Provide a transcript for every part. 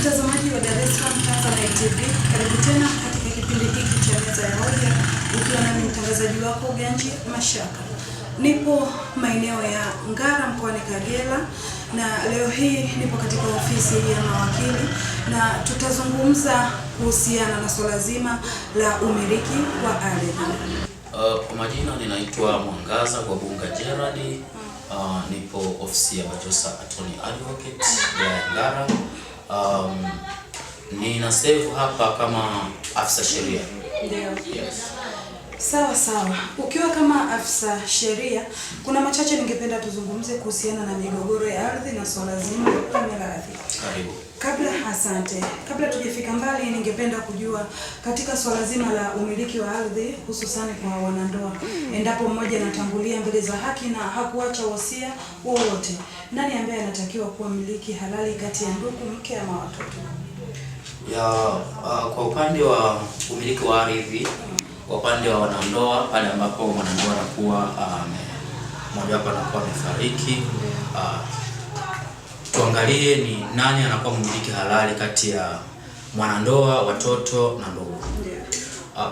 Mtazamaji wa Dar es Salaam Tanzania TV, karibu tena katika kipindi hiki cha Meza ya Hoja, ukiwa nami mtangazaji wako Ganji Mashaka. Nipo maeneo ya Ngara mkoani Kagera, na leo hii nipo katika ofisi ya mawakili na tutazungumza kuhusiana na swala zima la umiliki wa ardhi. Kwa majina ninaitwa Mwangaza Gwabunga Gerard. Nipo ofisi ya Bajosa Attorney Advocate ya Ngara. Nina serve hapa kama afisa sheria. Ndio. Yes. Sawa. Ukiwa kama afisa sheria, kuna machache ningependa tuzungumze kuhusiana na migogoro ya ardhi na swala zima la mirathi. Karibu. Kabla tujafika mbali, ningependa kujua katika swala zima la umiliki wa ardhi, hususan kwa wanandoa, endapo mmoja anatangulia mbele za haki na hakuacha wosia wowote, nani ambaye anatakiwa kuwa mmiliki halali kati ya ndugu, mke ama watoto? Kwa upande wa umiliki wa ardhi, kwa upande wa wanandoa, pale ambapo mwanandoa anakuwa mmoja wapo anakuwa amefariki, tuangalie ni nani anakuwa mmiliki halali kati ya mwanandoa, watoto na ndugu.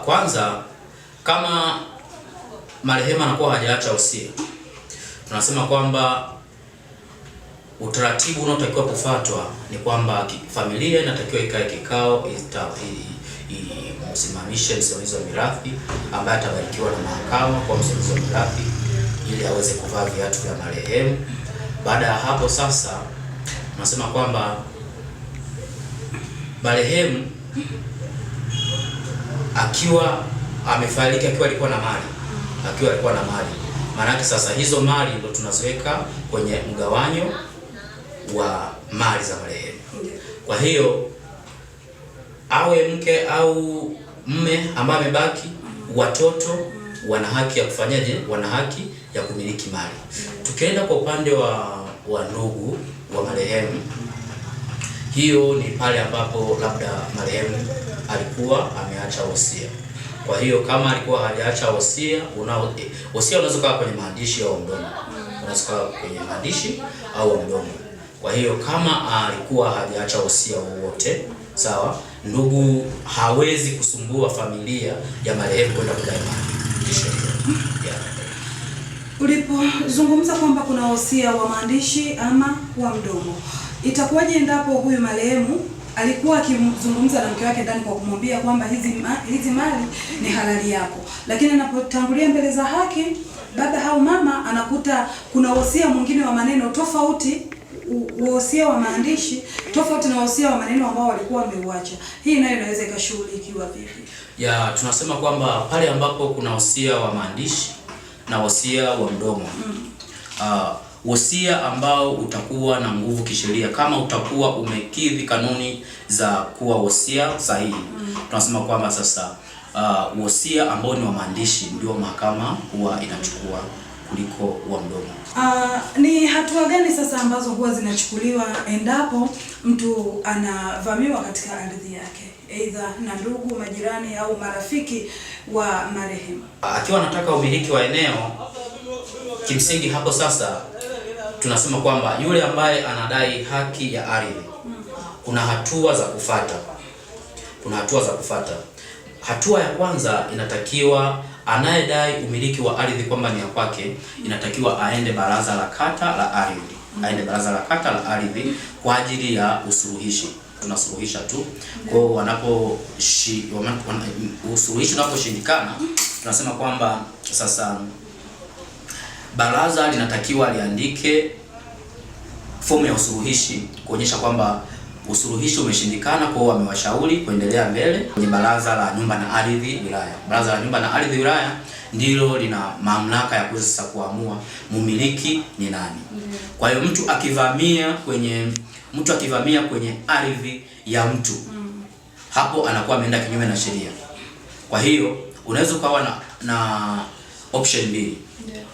Kwanza, kama marehemu anakuwa hajaacha wosia, tunasema kwamba utaratibu unaotakiwa kufuatwa ni kwamba familia inatakiwa ikae kikao, msimamizi wa mirathi ambaye atabarikiwa na mahakama kwa msimamizi wa mirathi ili aweze kuvaa viatu vya marehemu. Baada ya hapo sasa, tunasema kwamba marehemu akiwa amefariki akiwa alikuwa na mali, maana yake sasa hizo mali ndio tunaziweka kwenye mgawanyo wa mali za marehemu. Kwa hiyo awe mke au mme ambaye amebaki, watoto wana haki ya kufanyaje? Wana haki ya kumiliki mali. Tukienda kwa upande wa ndugu wa marehemu, hiyo ni pale ambapo labda marehemu alikuwa ameacha wosia. Kwa hiyo kama alikuwa hajaacha wosia, wosia unaweza kuwa kwenye maandishi au mdomo. Kwa hiyo kama alikuwa hajaacha wosia wowote, sawa, ndugu hawezi kusumbua familia ya marehemu kwenda kudai mali. Ulipozungumza kwamba kuna wosia wa maandishi ama wa mdomo, itakuwaje endapo huyu marehemu alikuwa akizungumza na mke wake ndani kwa kumwambia kwamba hizi mali ni halali yako, lakini anapotangulia mbele za haki, baba au mama anakuta kuna wosia mwingine wa maneno tofauti, wosia wa maandishi tofauti na wosia wa maneno ambao walikuwa wameuacha? Hii nayo inaweza ikashughulikiwa vipi? Tunasema kwamba pale ambapo kuna wosia wa maandishi na wosia wa mdomo, wosia ambao utakuwa na nguvu kisheria kama utakuwa umekidhi kanuni za kuwa wosia sahihi, tunasema kwamba sasa wosia ambao ni wa maandishi ndio mahakama huwa inachukua kuliko wa mdomo. Ni hatua gani sasa ambazo huwa zinachukuliwa endapo mtu anavamiwa katika ardhi yake, aidha na ndugu, majirani au marafiki wa marehemu? Akiwa anataka umiliki wa eneo, kimsingi hapo sasa tunasema kwamba yule ambaye anadai haki ya ardhi, kuna hatua za kufuata. Hatua ya kwanza, inatakiwa anayedai umiliki wa ardhi kwamba ni ya kwake, inatakiwa aende baraza la kata la ardhi, kwa ajili ya usuluhishi. Tunasuluhisha tu. Kwa usuluhishi unaposhindikana, tunasema kwamba sasa baraza linatakiwa liandike fomu ya usuluhishi kuonyesha kwamba usuluhishi umeshindikana, kwa hiyo wamewashauri kuendelea mbele kwenye baraza la nyumba na ardhi wilaya. Baraza la nyumba na ardhi wilaya ndilo lina mamlaka ya kuweza sasa kuamua mumiliki ni nani. Kwa hiyo mtu akivamia kwenye ardhi ya mtu, hapo anakuwa ameenda kinyume na sheria. Kwa hiyo unaweza ukawa na option mbili.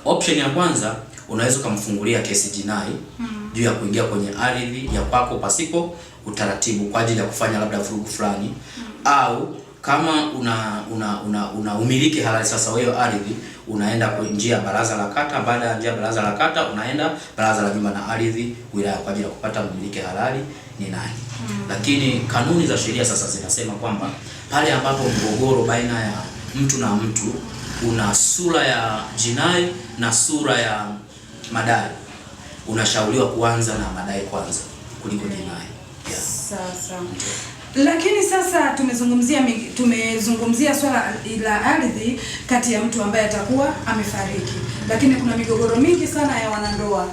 Option ya kwanza, unaweza kumfungulia kesi jinai juu ya kuingia kwenye ardhi ya kwako pasipo utaratibu kwa ajili ya kufanya labda vurugu fulani, au kama una umiliki halali sasa wewe ardhi, unaenda kwa njia ya baraza la kata. Baada ya njia ya baraza la kata, unaenda baraza la nyumba na ardhi wilaya kwa ajili ya kupata umiliki halali ni nani. Lakini kanuni za sheria sasa zinasema kwamba pale ambapo mgogoro baina ya mtu na mtu una sura ya jinai na sura ya madai, unashauriwa kuanza na madai kwanza kuliko jinai. Sasa lakini sasa tumezungumzia swala la ardhi kati ya mtu ambaye atakuwa amefariki, lakini kuna migogoro mingi sana ya wanandoa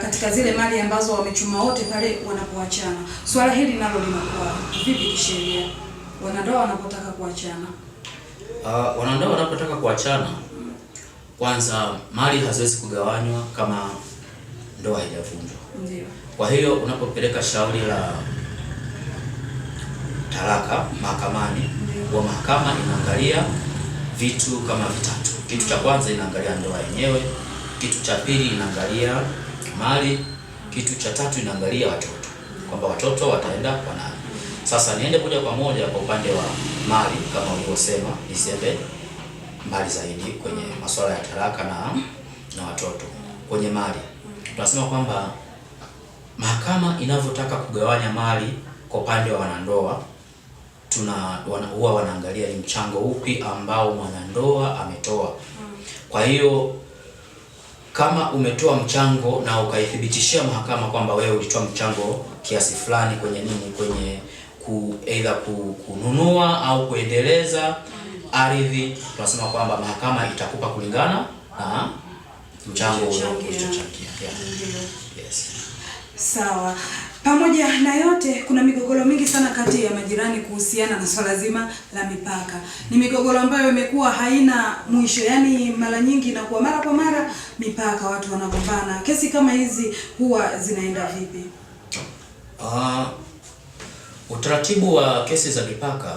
katika zile mali ambazo wamechuma wote pale wanapoachana. Swala hili nalo linakuwa vipi kisheria wanandoa wanapotaka kuachana? Wanandoa wanapotaka kuachana, kwanza mali haziwezi kugawanywa kama ndoa haijavunjwa. Ndio. Kwa hiyo unapopeleka shauri la talaka mahakamani, wa mahakama inaangalia vitu kama vitatu. Kitu cha kwanza inaangalia ndoa yenyewe, kitu cha pili inaangalia mali, kitu cha tatu inaangalia watoto, kwamba watoto wataenda kwa nani. Sasa niende moja kwa moja kwa upande wa mali, kama ulivyosema, niseme mbali zaidi kwenye masuala ya talaka na watoto. Kwenye mali tunasema kwamba mahakama inavyotaka kugawanya mali kwa upande wa wanandoa, huwa wanaangalia ni mchango upi ambao mwanandoa ametoa. Kwa hiyo kama umetoa mchango na ukaithibitishia mahakama kwamba wewe ulitoa mchango kiasi fulani kwenye either kununua au kuendeleza ardhi, tunasema kwamba mahakama itakupa kulingana na mchango uliochangia. Yes. Sawa. Pamoja na yote, kuna migogoro mingi sana kati ya majirani kuhusiana na swala zima la mipaka. Ni migogoro ambayo imekuwa haina mwisho, yaani mara nyingi inakuwa mara kwa mara mipaka, watu wanagombana. Kesi kama hizi huwa zinaenda vipi? Utaratibu wa kesi za mipaka,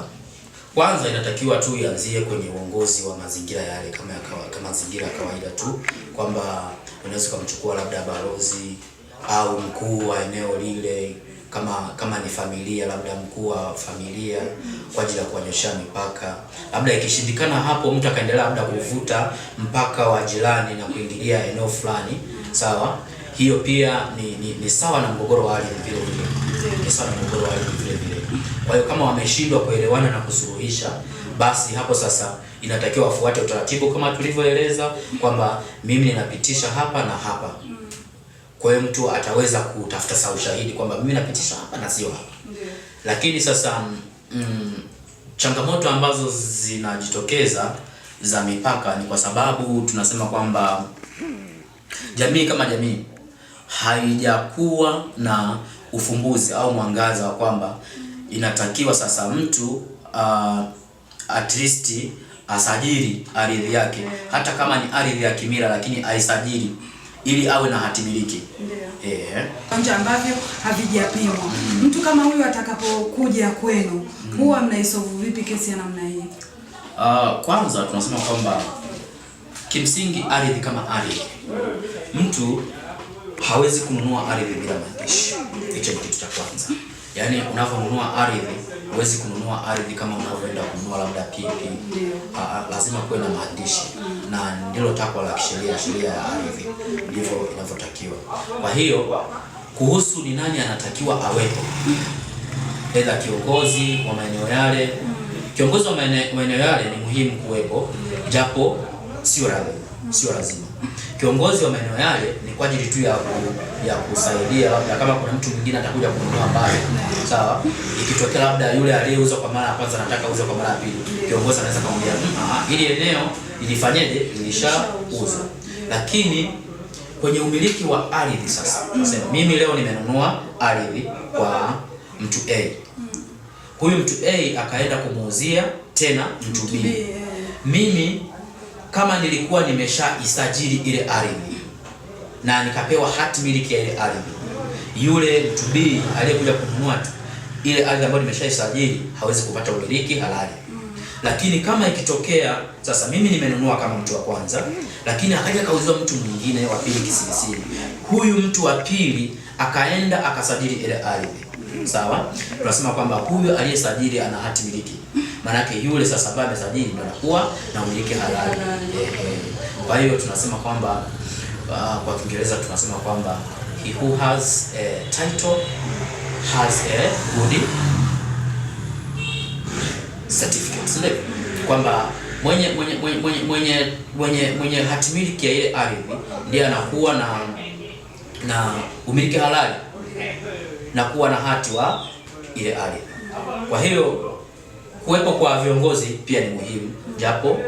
kwanza inatakiwa tu ianzie kwenye uongozi wa mazingira yale, kama mazingira ya kawaida tu, kwamba unaweza kumchukua labda balozi au mkuu wa eneo lile, kama ni familia, labda mkuu wa familia kwa ajili ya kuonyesha mipaka. Labda ikishindikana hapo, mtu akaendelea labda kuvuta mpaka wa jirani na kuingilia eneo fulani, sawa, hiyo pia ni sawa na mgogoro wa ardhi vile vile. Ni sawa na mgogoro wa ardhi vile vile. Kwa hiyo kama wameshindwa kuelewana na kusuluhisha, basi hapo sasa inatakiwa wafuate utaratibu kama tulivyoeleza kwamba mimi ninapitisha hapa na hapa. Kwa hiyo mtu ataweza kutafuta sawa ushahidi kwamba mimi napitisha hapa na sio hapa. Lakini sasa changamoto ambazo zinajitokeza za mipaka ni kwa sababu tunasema kwamba jamii kama jamii haijakuwa na ufumbuzi au mwangaza wa kwamba inatakiwa sasa mtu at least asajili ardhi yake, hata kama ni ardhi ya kimila, lakini aisajili ili awe na hati miliki. Ndio. Ambavyo havijapimwa. Mtu kama huyu atakapokuja kwenu, huwa mnaisolve vipi kesi ya namna hii? Kwanza tunasema kwamba kimsingi ardhi kama ardhi, mtu hawezi kununua ardhi bila maandishi. Hicho ni kitu cha kwanza. Yaani unaponunua ardhi, huwezi kununua ardhi kama unavyoenda kununua labda pipi. Lazima kuwe na maandishi. Na ndilo takwa la sheria ya ardhi. Ndivyo inavyotakiwa. Kwa hiyo kuhusu ni nani anatakiwa awepo, aidha kiongozi wa maeneo yale. Kiongozi wa maeneo yale ni muhimu kuwepo, japo sio lazima. Kiongozi wa maeneo yale ni kwa ajili tu ya kusaidia, labda kama kuna mtu mwingine atakuja kununua mbali, sawa, ikitokea labda yule aliyeuza kwa mara ya kwanza anataka auze kwa mara ya pili, kiongozi anaweza kumwambia ili eneo ilifanyeje, ilishauzwa. Lakini kwenye umiliki wa ardhi sasa, nasema mimi leo nimenunua ardhi kwa mtu A. Huyu mtu A akaenda kumuuzia tena mtu B. Mimi kama nilikuwa nimeshaisajili ile ardhi na nikapewa hati miliki ya ile ardhi, yule mtu B aliyekuja kununua ile ardhi ambayo nimeshaisajili hawezi kupata umiliki halali. Lakini kama ikitokea sasa mimi nimenunua kama mtu wa kwanza, lakini akaja kauziwa mtu mwingine wa pili kisirisiri, huyu mtu wa pili akaenda akasajili ile ardhi, sawa, tunasema kwamba huyu aliyesajili ana hati miliki. Maanake yule sasa ambaye amesajili ndio anakuwa na umiliki halali. Kwa hiyo tunasema kwamba kwa Kiingereza tunasema kwamba he who has a title has a good certificate, ndio kwamba mwenye hatimiliki ya ile ardhi ndiye anakuwa na umiliki halali na kuwa na hati wa ile ardhi. Kwa hiyo kuwepo kwa viongozi pia ni muhimu, japo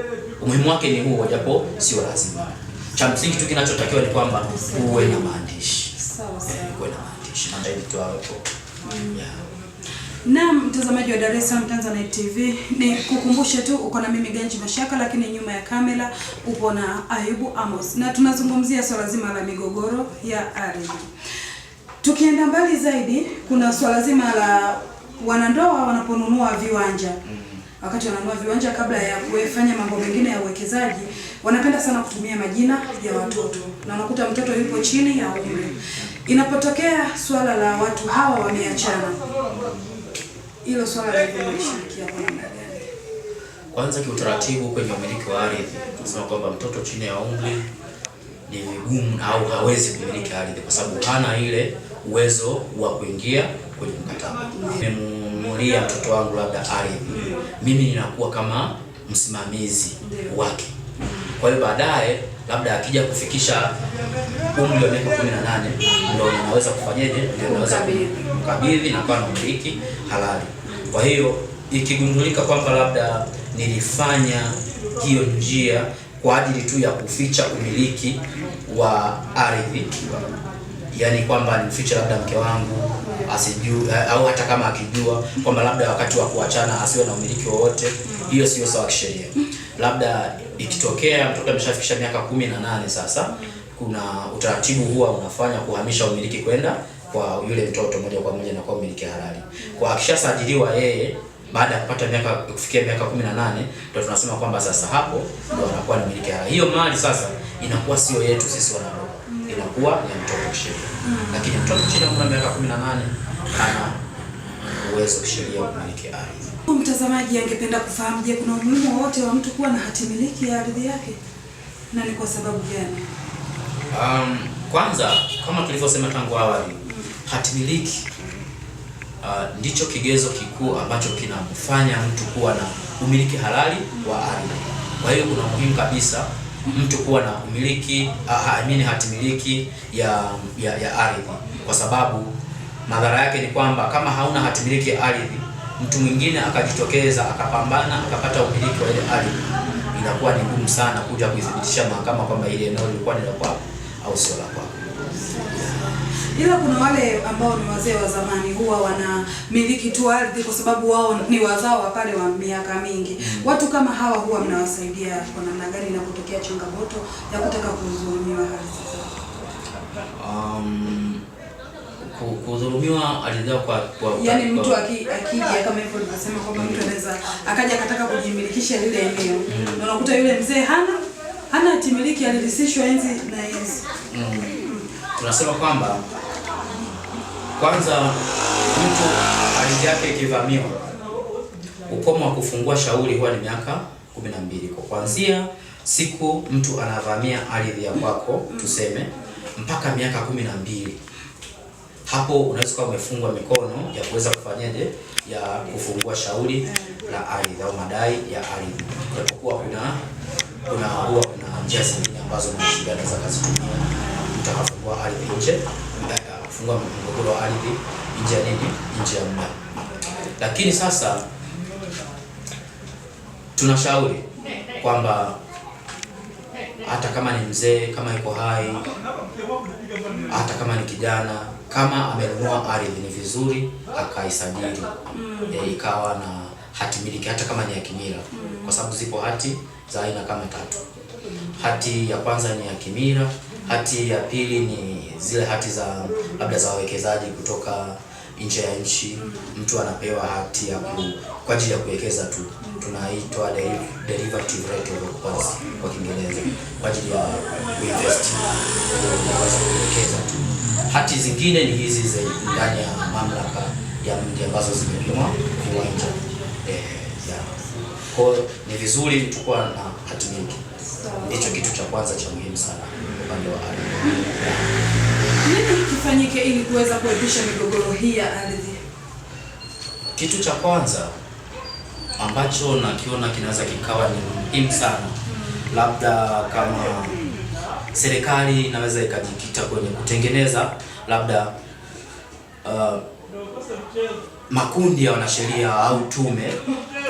umuhimu wake ni huo, japo sio lazima. Cha msingi tu kinachotakiwa ni kwamba uwe na maandishi. Sawa sawa. Uwe na maandishi. Na ndio tu hapo. Yeah. Na mtazamaji wa Dar es Salaam Tanzania TV, ni kukumbushe tu uko na mimi Ganji Mashaka, lakini nyuma ya kamera upo na Ayubu Amos. Na tunazungumzia swala zima la migogoro ya ardhi. Tukienda mbali zaidi, kuna swala zima la wanandoa wanaponunua viwanja. Wakati wananunua viwanja, kabla ya kufanya mambo mengine ya uwekezaji, wanapenda sana kutumia majina ya watoto. Na unakuta mtoto yupo chini ya umri. Inapotokea swala la watu hawa wameachana, hilo swala la kushirikia kwa namna gani? Kwanza kiutaratibu kwenye umiliki wa ardhi, tunasema kwamba mtoto chini ya umri ni vigumu au hawezi kumiliki ardhi kwa sababu hana ile uwezo wa kuingia kwenye mkataba. Nimemununulia mtoto wangu labda ardhi, mimi ninakuwa kama msimamizi wake. Kwa hiyo baadaye labda akija kufikisha umri wa miaka 18 ndio ninaweza kufanyaje, ndio ninaweza kumkabidhi na kuwa na umiliki halali. Kwa hiyo ikigundulika kwamba labda nilifanya hiyo njia kwa ajili tu ya kuficha umiliki wa ardhi, yani kwamba nifiche labda mke wangu asijue, au hata kama akijua kwamba labda wakati wa kuachana asiwe na umiliki wowote, hiyo sio sawa kisheria. Labda ikitokea mtoto ameshafikisha miaka 18 sasa, kuna utaratibu huwa unafanya kuhamisha umiliki kwenda kwa yule mtoto moja kwa moja na kwa umiliki halali. Kwa akishasajiliwa yeye baada ya kupata kufikia miaka 18 ndio tunasema kwamba sasa hapo ndio anakuwa ni umiliki halali. Hiyo mali sasa inakuwa sio yetu sisi wanandoa, inakuwa ni mtoto kisheria. Lakini mtoto chini ya umri wa miaka 18 hana uwezo kisheria wa kumiliki ardhi. Mtazamaji angependa kufahamu, je, kuna umuhimu wote wa mtu kuwa na hati miliki ya ardhi yake, na ni kwa sababu gani? Kwanza kama tulivyosema tangu awali, hati miliki ndicho kigezo kikuu ambacho kinamfanya mtu kuwa na umiliki halali wa ardhi. Kwa hiyo kuna muhimu kabisa mtu kuwa na umiliki hati miliki ya ardhi, kwa sababu madhara yake ni kwamba kama hauna hati miliki ya ardhi, mtu mwingine akajitokeza akapambana akapata umiliki wa ile ardhi, inakuwa ni ngumu sana kuja kuithibitisha mahakama kwamba ile eneo lilikuwa ni la kwako au sio la kwako. Ila kuna wale ambao ni wazee wa zamani huwa wanamiliki tu ardhi kwa sababu wao ni wazao wa pale wa miaka mingi. Watu kama hawa huwa mnawasaidia kwa namna gani na kutokea changamoto ya kutaka kudhulumiwa ardhi? Kudhulumiwa ardhi kwa yani mtu akija kama hivyo tunasema kwamba mtu anaweza akaja akataka kujimilikisha lile eneo. Na unakuta yule mzee hana hatimiliki, alirisishwa enzi na enzi. Tunasema kwamba kwanza mtu ardhi yake ikivamiwa, ukomo wa kufungua shauri huwa ni miaka 12. Kwa kuanzia siku mtu anavamia ardhi ya kwako tuseme mpaka miaka 12. Hapo unaweza kuwa umefungwa mikono ya kuweza kufanyaje, ya kufungua shauri la ardhi au madai ya ardhi. Japokuwa kuna njia zingine ambazo mwanasheria anaweza kuzitumia. Mtu akafungua ardhi nje, kufungua mgogoro wa ardhi nje ya nini, nje ya muda. Lakini sasa tunashauri kwamba hata kama ni mzee, kama yuko hai, hata kama ni kijana, kama amenunua ardhi ni vizuri akaisajili, ikawa na hati miliki, hata kama ni ya kimila, kwa sababu zipo hati za aina kama 3. Hati ya kwanza ni ya kimila, hati ya pili ni zile hati za labda za wawekezaji kutoka nje ya nchi. Mtu anapewa hati ya kwa ajili ya kuwekeza tu, tunaitwa derivative right of occupancy kwa Kiingereza, kwa ajili ya kuinvest, kuwekeza tu. Hati zingine ni hizi za ndani ya mamlaka ya mji ambazo zimepimwa viwanja. Kwa hiyo ni vizuri mtu kuwa na hati miliki. Ndicho kitu cha kwanza cha muhimu sana upande wa ardhi. Nini kifanyike ili kuweza kuepusha migogoro hii ya ardhi? Kitu cha kwanza ambacho nakiona kinaweza kikawa ni muhimu sana, labda kama serikali inaweza ikajikita kwenye kutengeneza labda makundi ya wanasheria au tume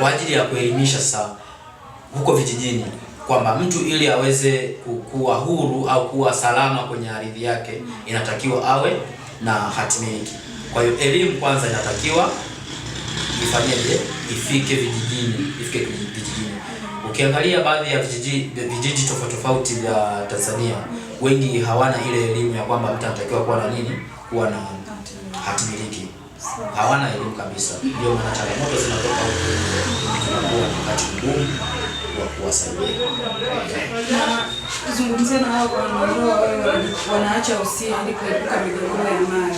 kwa ajili ya kuelimisha sasa huko vijijini kwamba mtu ili aweze kuwa huru au kuwa salama kwenye ardhi yake inatakiwa awe na hatimiliki. Kwa hiyo elimu kwanza inatakiwa ifanyeje, ifike vijijini. Ukiangalia baadhi ya vijiji tofauti vya Tanzania, wengi hawana ile elimu ya kwamba mtu anatakiwa kuwa na nini, kuwa na hatimiliki. Hawana elimu kabisa. Ndio maana changamoto zinatoka huko, tunakuwa wakati mgumu wa kuwasaidia. Na zungumzia na hao wanandoa wanaacha wosia ili kuepuka migogoro ya mali.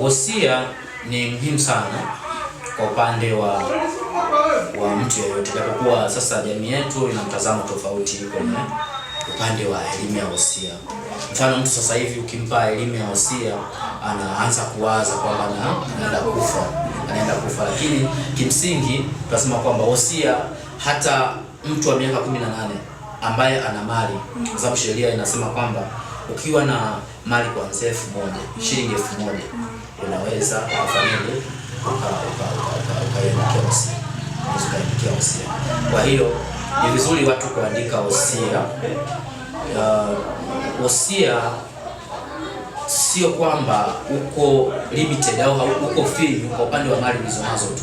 Wosia ni muhimu sana kwa upande wa mtu yeyote, japokuwa sasa jamii yetu ina mtazamo tofauti kwenye upande wa elimu ya wosia. Mfano, mtu sasa hivi ukimpa elimu ya wosia anaanza kuwaza kwamba anaenda kufa, lakini kimsingi tunasema kwamba wosia, hata mtu wa miaka 18 ambaye ana mali, kwa sababu sheria inasema kwamba ukiwa na mali kuanzia 1000 shilingi 1000 unaweza kufanyaje ukaandikia wosia. Kwa hiyo ni vizuri watu kuandika wosia. Wosia sio kwamba uko limited au uko free kwa upande wa mali ulizonazo tu.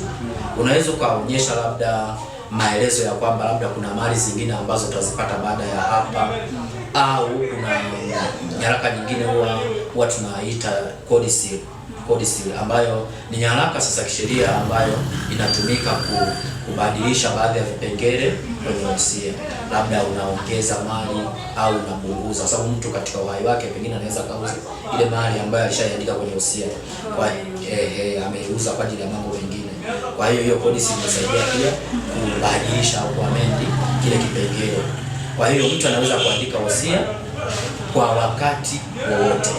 Unaweza ukaonyesha labda maelezo ya kwamba labda kuna mali zingine ambazo utazipata baada ya hapa, au kuna nyaraka nyingine huwa tunaita codicil, ambayo ni nyaraka sasa kisheria ambayo inatumika kubadilisha baadhi ya vipengele kwenye wosia, labda unaongeza mali au unapunguza, kwa sababu mtu katika uhai wake pengine anaweza kauza ile mali ambayo alishaandika kwenye wosia, kwa ameuza kwa ajili ya mambo mengine. Kwa hiyo codicil inasaidia pia kubadilisha au kuamend kile kipengele. Kwa hiyo mtu anaweza kuandika wosia kwa wakati wowote.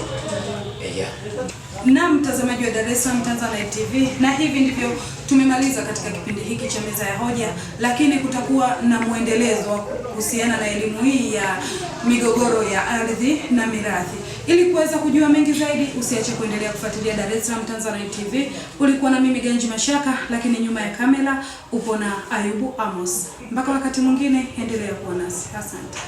Na mtazamaji wa Dar es Salaam Tanzania TV, na hivi ndivyo tumemaliza katika kipindi hiki cha Meza ya Hoja, lakini kutakuwa na muendelezo kuhusiana na elimu hii ya migogoro ya ardhi na mirathi. Ili kuweza kujua mengi zaidi, usiache kuendelea kufuatilia Dar es Salaam Tanzania TV. Ulikuwa na mimi Ganji Mashaka, lakini nyuma ya kamera upo na Ayubu Amos. Mpaka wakati mwingine, endelea kuwa nasi. Asante.